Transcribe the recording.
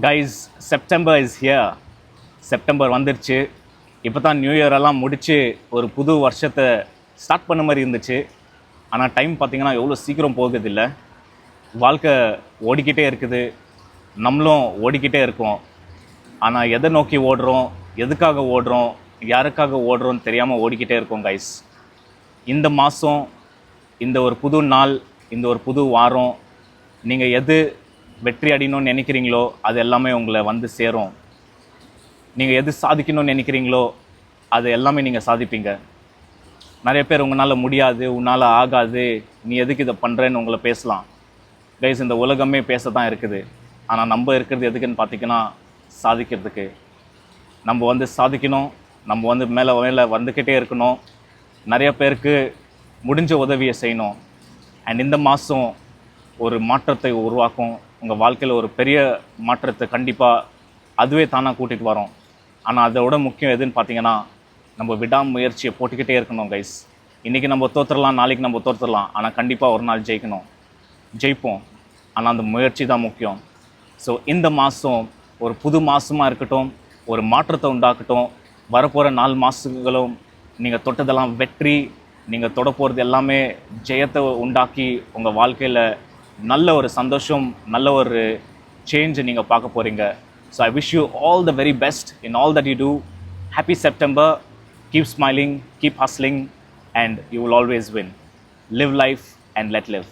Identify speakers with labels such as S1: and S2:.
S1: Guys September is here. September வந்துருச்சு. இப்போ தான் நியூ இயரெல்லாம் முடித்து ஒரு புது வருஷத்தை ஸ்டார்ட் பண்ண மாதிரி இருந்துச்சு. ஆனால் டைம் பார்த்திங்கன்னா எவ்வளோ சீக்கிரம் போகுது இல்லை. வாழ்க்கை ஓடிக்கிட்டே இருக்குது, நம்மளும் ஓடிக்கிட்டே இருக்கோம். ஆனால் எதை நோக்கி ஓடுறோம், எதுக்காக ஓடுறோம், யாருக்காக ஓடுறோன்னு தெரியாமல் ஓடிக்கிட்டே இருக்கோம் கைஸ். இந்த மாதம், இந்த ஒரு புது நாள், இந்த ஒரு புது வாரம், நீங்கள் எது வெற்றி அடையணும்னு நினைக்கிறீங்களோ அது எல்லாமே உங்களை வந்து சேரும். நீங்கள் எது சாதிக்கணும்னு நினைக்கிறீங்களோ அது எல்லாமே நீங்கள் சாதிப்பீங்க. நிறைய பேர் உங்களால் முடியாது, உன்னால் ஆகாது, நீ எதுக்கு இதை பண்ணுறேன்னு உங்களை பேசலாம். கைஸ், இந்த உலகமே பேச தான் இருக்குது. ஆனால் நம்ம இருக்கிறது எதுக்குன்னு பார்த்திங்கன்னா சாதிக்கிறதுக்கு. நம்ம வந்து சாதிக்கணும், நம்ம வந்து மேலே மேலே வந்துக்கிட்டே இருக்கணும், நிறைய பேருக்கு முடிஞ்ச உதவியை செய்யணும். அண்ட் இந்த மாதம் ஒரு மாற்றத்தை உருவாக்கும். உங்கள் வாழ்க்கையில் ஒரு பெரிய மாற்றத்தை கண்டிப்பாக அதுவே தானாக கூட்டிகிட்டு வரோம். ஆனால் அதோட முக்கியம் எதுன்னு பார்த்தீங்கன்னா நம்ம விடாமுயற்சியை போட்டுக்கிட்டே இருக்கணும் கைஸ். இன்றைக்கி நம்ம தோற்றுடலாம், நாளைக்கு நம்ம தோற்றுடலாம், ஆனால் கண்டிப்பாக ஒரு நாள் ஜெயிப்போம். ஆனால் அந்த முயற்சி தான் முக்கியம். ஸோ இந்த மாதம் ஒரு புது மாதமாக இருக்கட்டும், ஒரு மாற்றத்தை உண்டாக்கட்டும். வரப்போகிற 4 மாதங்களும் நீங்கள் தொட்டதெல்லாம் வெற்றி, நீங்கள் தொட போகிறது எல்லாமே ஜெயத்தை உண்டாக்கி உங்கள் வாழ்க்கையில் நல்ல ஒரு சந்தோஷம், நல்ல ஒரு சேஞ்சை நீங்கள் பார்க்க போகிறீங்க. So I wish you all the very best in all that you do. Happy September. Keep smiling, keep hustling, and you will always win. Live life and let live.